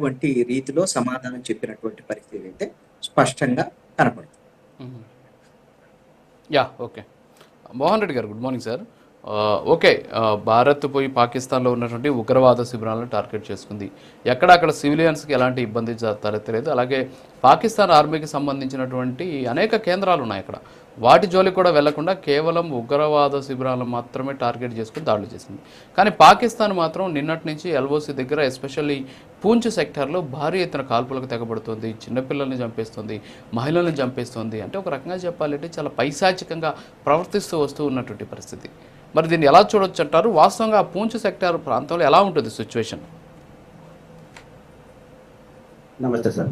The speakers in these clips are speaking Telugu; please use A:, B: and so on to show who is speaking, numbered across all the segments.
A: వంటి రీతిలో సమాధానం చెప్పినటువంటి పరిస్థితి అయితే స్పష్టంగా కనపడుతుంది.
B: ఓకే. మోహన్ రెడ్డి గారు, good morning sir. Okay, Bharat పోయి పాకిస్తాన్లో ఉన్నటువంటి ఉగ్రవాద శిబిరాలను టార్గెట్ చేసుకుంది. అక్కడ సివిలియన్స్కి ఎలాంటి ఇబ్బంది తలెత్తలేదు. అలాగే పాకిస్తాన్ ఆర్మీకి సంబంధించినటువంటి అనేక కేంద్రాలు ఉన్నాయి అక్కడ. వాటి జోలికి కూడా వెళ్లకుండా కేవలం ఉగ్రవాద శిబిరాలను మాత్రమే టార్గెట్ చేసుకుని దాడులు చేసింది. కానీ పాకిస్తాన్ మాత్రం నిన్నటి నుంచి ఎల్ఓసి దగ్గర ఎస్పెషల్లీ పూంచ్ సెక్టార్లో భారీ ఎత్తున కాల్పులకు తెగబడుతుంది, చిన్నపిల్లల్ని చంపేస్తుంది, మహిళల్ని చంపేస్తుంది. అంటే ఒక రకంగా చెప్పాలంటే చాలా పైశాచికంగా ప్రవర్తిస్తూ వస్తూ ఉన్నటువంటి పరిస్థితి. మరి దీన్ని ఎలా చూడొచ్చు అంటారు? వాస్తవంగా పూంచ్ సెక్టార్ ప్రాంతంలో ఎలా ఉంటుంది సిచ్యువేషన్?
C: నమస్తే సార్.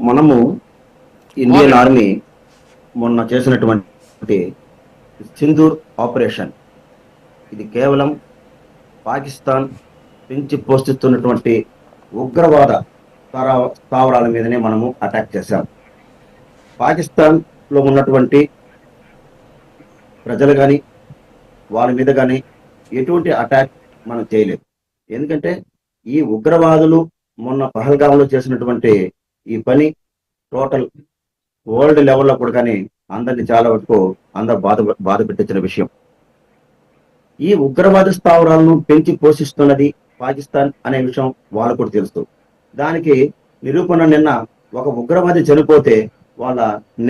C: మనము ఇండియన్ ఆర్మీ మొన్న చేసినటువంటి సింధూర్ ఆపరేషన్, ఇది కేవలం పాకిస్తాన్ పెంచి పోషిస్తున్నటువంటి ఉగ్రవాద స్థావరాల మీదనే మనము అటాక్ చేశాం. పాకిస్తాన్లో ఉన్నటువంటి ప్రజలు కానీ వాళ్ళ మీద కానీ ఎటువంటి అటాక్ మనం చేయలేదు. ఎందుకంటే ఈ ఉగ్రవాదులు మొన్న పహల్గాంలో చేసినటువంటి ఈ పని టోటల్ వరల్డ్ లెవెల్లో కూడా కానీ అందరినీ చాలా వరకు అందరు బాధ పెట్టించిన విషయం. ఈ ఉగ్రవాద స్థావరాలను పెంచి పోషిస్తున్నది పాకిస్తాన్ అనే విషయం వాళ్ళు కూడా తెలుసు. దానికి నిరూపణ నిన్న ఒక ఉగ్రవాది చనిపోతే వాళ్ళ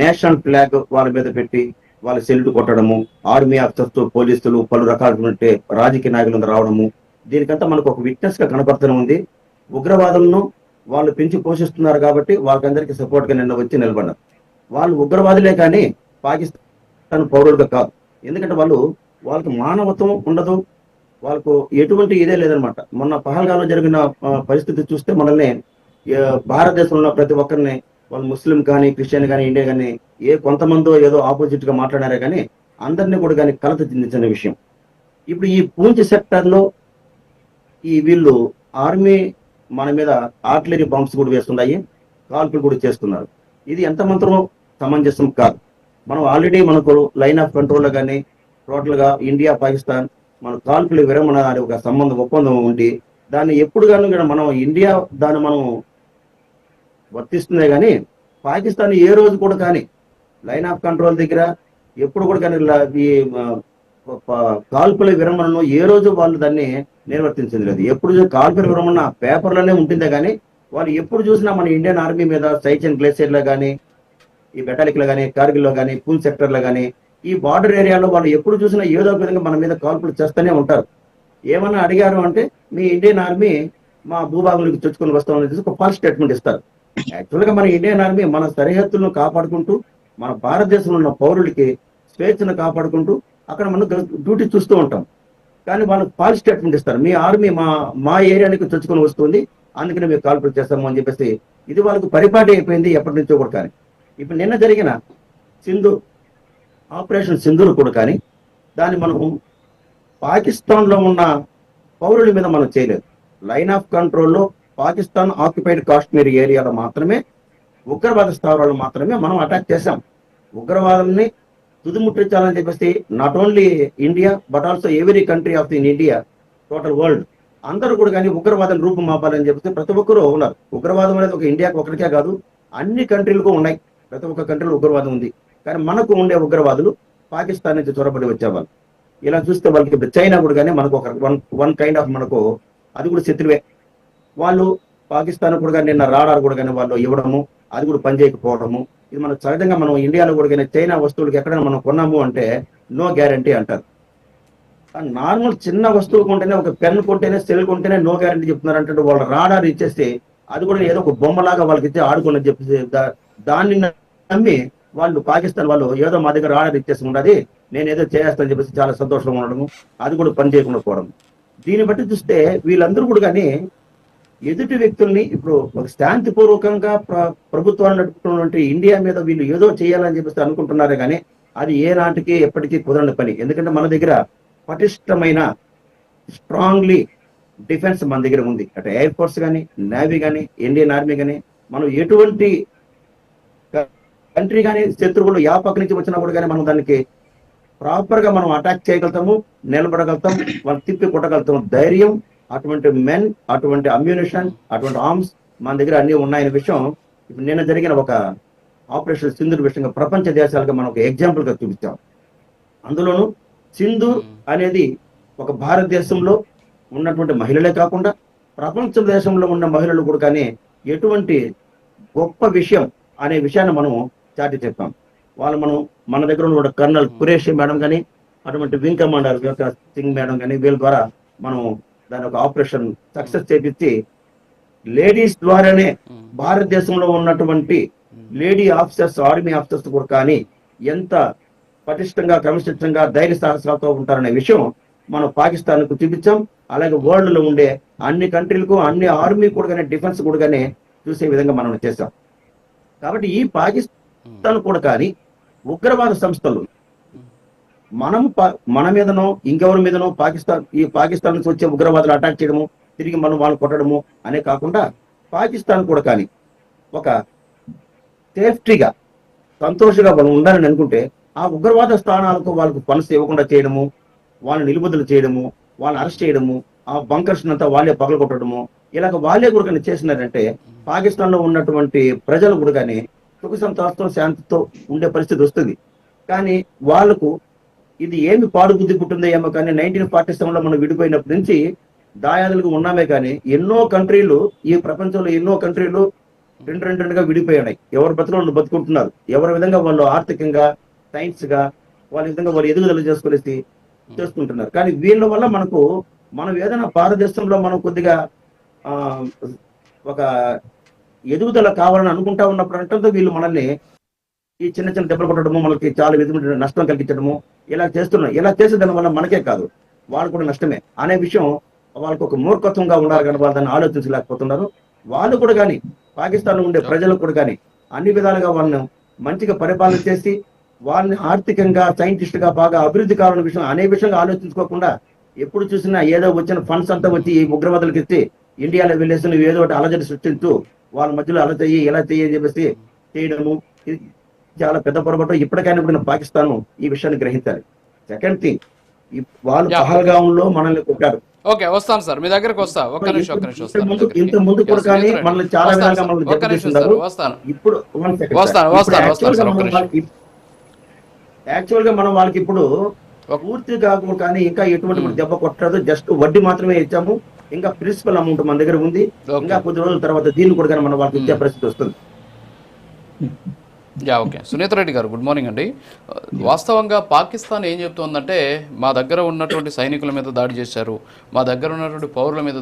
C: నేషనల్ ఫ్లాగ్ వాళ్ళ మీద పెట్టి వాళ్ళ సెల్యూట్ కొట్టడము, ఆర్మీ ఆఫీసర్స్, పోలీసులు, పలు రకాలైనటువంటి రాజకీయ నాయకులు రావడము, దీనికంతా మనకు ఒక విట్నెస్ గా కనపడుతూనే ఉంది. ఉగ్రవాదులను వాళ్ళు పెంచి పోషిస్తున్నారు కాబట్టి వాళ్ళకందరికీ సపోర్ట్ గా నిన్న వచ్చి నిలబడ్డారు. వాళ్ళు ఉగ్రవాదులే కానీ పాకిస్తాన్ పౌరులుగా కాదు. ఎందుకంటే వాళ్ళకి మానవత్వం ఉండదు, వాళ్ళకు ఎటువంటి ఇదే లేదనమాట. మొన్న పహల్గాంలో జరిగిన పరిస్థితి చూస్తే మనల్ని భారతదేశంలో ఉన్న ప్రతి ఒక్కరిని, వాళ్ళు ముస్లిం కానీ క్రిస్టియన్ కానీ ఇండియా కానీ కొంతమందో ఏదో ఆపోజిట్ గా మాట్లాడారే కానీ అందరినీ కూడా కానీ కలత చెందించిన విషయం. ఇప్పుడు ఈ పూంచ్ సెక్టర్ లో వీళ్ళు ఆర్మీ మన మీద ఆర్టిలరీ బాంబ్స్ కూడా వేస్తున్నాయి, కాల్పులు కూడా చేస్తున్నారు. ఇది ఎంత మాత్రం సమంజసం కాదు. మనం ఆల్రెడీ మనకు లైన్ ఆఫ్ కంట్రోల్ కానీ టోటల్ గా ఇండియా పాకిస్తాన్ మన కాల్పుల విరమణ అనే ఒక ఒప్పందం ఉండి దాన్ని ఎప్పుడు కానీ మనం ఇండియా దాన్ని మనం వర్తిస్తుందే కానీ పాకిస్తాన్ ఏ రోజు కూడా కానీ లైన్ ఆఫ్ కంట్రోల్ దగ్గర ఎప్పుడు కూడా కానీ ఈ కాల్పుల విరమణను ఏ రోజు వాళ్ళు దాన్ని నిర్వర్తించింది లేదు. ఎప్పుడు కాల్పుల విరమణ పేపర్లోనే ఉంటుందే కానీ వాళ్ళు ఎప్పుడు చూసినా మన ఇండియన్ ఆర్మీ మీద సైచన్ గ్లేసియర్ లో కానీ, ఈ బెటాలిక్ లో కానీ, కార్గిల్ లో కానీ, పూంచ్ సెక్టర్ లో కానీ, ఈ బార్డర్ ఏరియాలో వాళ్ళు ఎప్పుడు చూసినా ఏదో ఒక విధంగా మన మీద కాల్పులు చేస్తూనే ఉంటారు. ఏమన్నా అడిగారు అంటే మీ ఇండియన్ ఆర్మీ మా భూభాగంలోకి చొచ్చుకొని వస్తామని ఒక ఫాల్స్ స్టేట్మెంట్ ఇస్తారు. యాక్చువల్గా మన ఇండియన్ ఆర్మీ మన సరిహద్దులను కాపాడుకుంటూ మన భారతదేశంలో ఉన్న పౌరులకి స్వేచ్ఛను కాపాడుకుంటూ అక్కడ మనం డ్యూటీ చూస్తూ ఉంటాం. కానీ వాళ్ళు ఫాల్స్ స్టేట్మెంట్ ఇస్తారు, మీ ఆర్మీ మా ఏరియానికి చొచ్చుకొని వస్తుంది, అందుకని మేము కాల్పులు చేస్తాము అని చెప్పేసి. ఇది వాళ్ళకు పరిపాటి అయిపోయింది ఎప్పటి నుంచో కూడా. కానీ ఇప్పుడు నిన్న జరిగిన ఆపరేషన్ సింధూర్ కూడా కానీ దాన్ని మనము పాకిస్తాన్లో ఉన్న పౌరుల మీద మనం చేయలేదు. లైన్ ఆఫ్ కంట్రోల్లో పాకిస్తాన్ ఆక్యుపైడ్ కాశ్మీర్ ఏరియాలో మాత్రమే ఉగ్రవాద స్థావరాలు మాత్రమే మనం అటాక్ చేశాం. ఉగ్రవాదాన్ని తుదిముట్టించాలని చెప్పేసి not only India but also every country of in India, total world అందరూ కూడా కానీ ఉగ్రవాదం రూపం మాపాలని చెప్పేసి ప్రతి ఒక్కరూ ఉన్నారు. ఉగ్రవాదం అనేది ఒక ఇండియాకి ఒకరికే కాదు, అన్ని కంట్రీలకు ఉన్నాయి. ప్రతి ఒక్క కంట్రీలో ఉగ్రవాదం ఉంది. కానీ మనకు ఉండే ఉగ్రవాదులు పాకిస్తాన్ నుంచి చొరబడి వచ్చేవాళ్ళు. ఇలా చూస్తే వాళ్ళకి ఇప్పుడు చైనా కూడా కానీ మనకు ఒక వన్ కైండ్ ఆఫ్ మనకు అది కూడా శత్రువే. వాళ్ళు పాకిస్తాన్ కూడా కానీ నిన్న రాడార్ కూడా కానీ వాళ్ళు ఇవ్వడము, అది కూడా పనిచేయకపోవడము, ఇది మనకు సహజంగా మనం ఇండియాలో కూడా కానీ చైనా వస్తువులకి ఎక్కడైనా మనం కొన్నాము అంటే నో గ్యారంటీ అంటారు. నార్మల్ చిన్న వస్తువు కొంటేనే, ఒక పెన్ కొంటేనే, సెల్ కొంటేనే నో గ్యారంటీ చెప్తున్నారు అంటే వాళ్ళు రాడార్ ఇచ్చేస్తే అది కూడా ఏదో ఒక బొమ్మలాగా వాళ్ళకి ఇచ్చి ఆడుకోని చెప్పేసి దాన్ని నమ్మి వాళ్ళు పాకిస్తాన్ వాళ్ళు ఏదో మా దగ్గర రాడార్ ఇచ్చేసి ఉన్నది, నేను ఏదో చేస్తానని చెప్పేసి చాలా సంతోషంగా ఉండడము, అది కూడా పని చేయకుండా పోవడం. దీన్ని బట్టి చూస్తే వీళ్ళందరూ కూడా కానీ ఎదుటి వ్యక్తుల్ని ఇప్పుడు ఒక శాంతిపూర్వకంగా ప్రభుత్వాన్ని నడుపుతున్నటువంటి ఇండియా మీద వీళ్ళు ఏదో చేయాలని చెప్పేసి అనుకుంటున్నారే కానీ అది ఏనాటికి ఎప్పటికీ కుదరని పని. ఎందుకంటే మన దగ్గర పటిష్టమైన స్ట్రాంగ్లీ డిఫెన్స్ మన దగ్గర ఉంది. అటు ఎయిర్ ఫోర్స్ కానీ, నేవీ కానీ, ఇండియన్ ఆర్మీ కానీ, మనం ఎటువంటి కంట్రీ కానీ శత్రువులు యా పక్క నుంచి వచ్చినా కూడా కానీ మనం దానికి ప్రాపర్ గా మనం అటాక్ చేయగలుగుతాము, నిలబడగలుగుతాం, వాళ్ళు తిప్పి కొట్టగలుగుతాం. ధైర్యం అటువంటి మెన్, అటువంటి అమ్యూనిషన్, అటువంటి ఆర్మ్స్ మన దగ్గర అన్ని ఉన్నాయనే విషయం ఇప్పుడు నిన్న జరిగిన ఒక ఆపరేషన్ సింధూర్ విషయంగా ప్రపంచ దేశాలుగా మనం ఒక ఎగ్జాంపుల్ గా చూపించాం. అందులోనూ సింధూర్ అనేది ఒక భారతదేశంలో ఉన్నటువంటి మహిళలే కాకుండా ప్రపంచ దేశంలో ఉన్న మహిళలు కూడా కానీ ఎటువంటి గొప్ప విషయం అనే విషయాన్ని మనం చాటి చెప్పాం. మనం మన దగ్గర ఉన్న కర్నల్ కురేషి మేడం కానీ, అటువంటి వింగ్ కమాండర్ సింగ్ మేడం కానీ, వీళ్ళ ద్వారా మనం దాని ఒక ఆపరేషన్ సక్సెస్ చేపించి లేడీస్ ద్వారానే భారతదేశంలో ఉన్నటువంటి లేడీ ఆఫీసర్స్, ఆర్మీ ఆఫీసర్స్ కూడా కానీ ఎంత పటిష్టంగా, క్రమశిక్షంగా, ధైర్య సాహసాలతో ఉంటారనే విషయం మనం పాకిస్తాన్ కు చూపించాం. అలాగే వరల్డ్ లో ఉండే అన్ని కంట్రీలకు, అన్ని ఆర్మీ కూడా కానీ, డిఫెన్స్ కూడా కానీ చూసే విధంగా మనం చేశాం. కాబట్టి ఈ పాకిస్తాన్ కూడా కానీ ఉగ్రవాద సంస్థలు మన మీదనో ఇంకెవరి మీదనో పాకిస్తాన్ నుంచి వచ్చే ఉగ్రవాదులు అటాక్ చేయడము, తిరిగి మనం వాళ్ళు కొట్టడము అనే కాకుండా పాకిస్తాన్ కూడా కానీ ఒక సేఫ్టీగా, సంతోషంగా వాళ్ళు ఉండాలని అనుకుంటే ఆ ఉగ్రవాద స్థానాలకు వాళ్ళకు ఫండ్స్ ఇవ్వకుండా చేయడము, వాళ్ళని నిలుపుదల చేయడము, వాళ్ళని అరెస్ట్ చేయడము, ఆ బంకర్స్ అంతా వాళ్ళే పగలగొట్టడము, ఇలాగ వాళ్ళే కూడా కానీ చేసినారంటే పాకిస్తాన్ లో ఉన్నటువంటి ప్రజలు కూడా కానీ సుఖ సంతోషంతో, శాంతితో ఉండే పరిస్థితి వస్తుంది. కానీ వాళ్ళకు ఇది ఏమి పాడు బుద్ధి పుట్టిందో ఏమో కానీ 1947లో మనం విడిపోయినప్పటి నుంచి దాయాదులుగా ఉన్నామే కానీ ఎన్నో కంట్రీలు, ఈ ప్రపంచంలో ఎన్నో కంట్రీలు రెండుగా విడిపోయాయి. ఎవరి బతుకులు వాళ్ళు బతుకుంటున్నారు, ఎవరి విధంగా వాళ్ళు ఆర్థికంగా, సైన్స్ గా వాళ్ళ విధంగా వాళ్ళు ఎదుగుదల చేసుకునేసి చేసుకుంటున్నారు. కానీ వీళ్ళ వల్ల మనం ఏదైనా భారతదేశంలో మనం కొద్దిగా ఒక ఎదుగుదల కావాలని అనుకుంటా ఉన్నప్పుడు అంటే వీళ్ళు మనల్ని ఈ చిన్న చిన్న దెబ్బలు కొట్టడము, మనకి చాలా విధమైన నష్టం కలిగించడము ఇలా చేస్తున్నారు. ఇలా చేసే దాని వల్ల మనకే కాదు, వాళ్ళు కూడా నష్టమే అనే విషయం వాళ్ళకు ఒక మూర్ఖత్వంగా ఉండాలి కానీ వాళ్ళు దాన్ని ఆలోచించలేకపోతున్నారు. వాళ్ళు కూడా కానీ పాకిస్తాన్ లో ఉండే ప్రజలకు కూడా కానీ అన్ని విధాలుగా వాళ్ళని మంచిగా పరిపాలన చేసి వాళ్ళని ఆర్థికంగా, సైంటిస్ట్ గా బాగా అభివృద్ధి కావాలనే విషయం అనే విషయంగా ఆలోచించుకోకుండా ఎప్పుడు చూసినా ఏదో వచ్చిన ఫండ్స్ అంతా వచ్చి ఈ ఉగ్రవాదులకు ఇచ్చి ఇండియాలో వెళ్ళేసి నువ్వు ఏదో ఒకటి అలజడి సృష్టించు, వాళ్ళ మధ్యలో అలా చెయ్యి, ఇలా చెయ్యి అని చెప్పేసి చేయడము ఇది చాలా పెద్ద పొరపాటు. ఇప్పటికైనా కూడా పాకిస్తాన్ ఈ విషయాన్ని గ్రహించాలి. సెకండ్ థింగ్, వాళ్ళు పహల్గాంలో మనల్ని కొట్టారు.
B: ఓకే, వస్తాను సార్, మీ దగ్గరకు వస్తా. ఒక్క నిమిషం
C: ఇంత ముందు కూడా కానీ మనల్ని చాలా విధాలుగా మనల్ని దెబ్బతీస్తున్నారు. ఇప్పుడు యాక్చువల్ గా మనం వాళ్ళకి ఇప్పుడు పూర్తిగా కానీ ఇంకా ఎటువంటి దెబ్బ కొట్టదు, జస్ట్ వడ్డీ మాత్రమే ఇచ్చాము. ఇంకా ప్రిన్సిపల్ అమౌంట్ మన దగ్గర ఉంది. ఇంకా కొద్ది రోజుల తర్వాత దీన్ని కూడా మనం వాళ్ళకి ఇచ్చే పరిస్థితి వస్తుంది.
B: ఓకే, సునీత రెడ్డి గారు గుడ్ మార్నింగ్ అండి. వాస్తవంగా పాకిస్తాన్ ఏం చెప్తోందంటే మా దగ్గర ఉన్నటువంటి సైనికుల మీద దాడి చేశారు, మా దగ్గర ఉన్నటువంటి పౌరుల మీద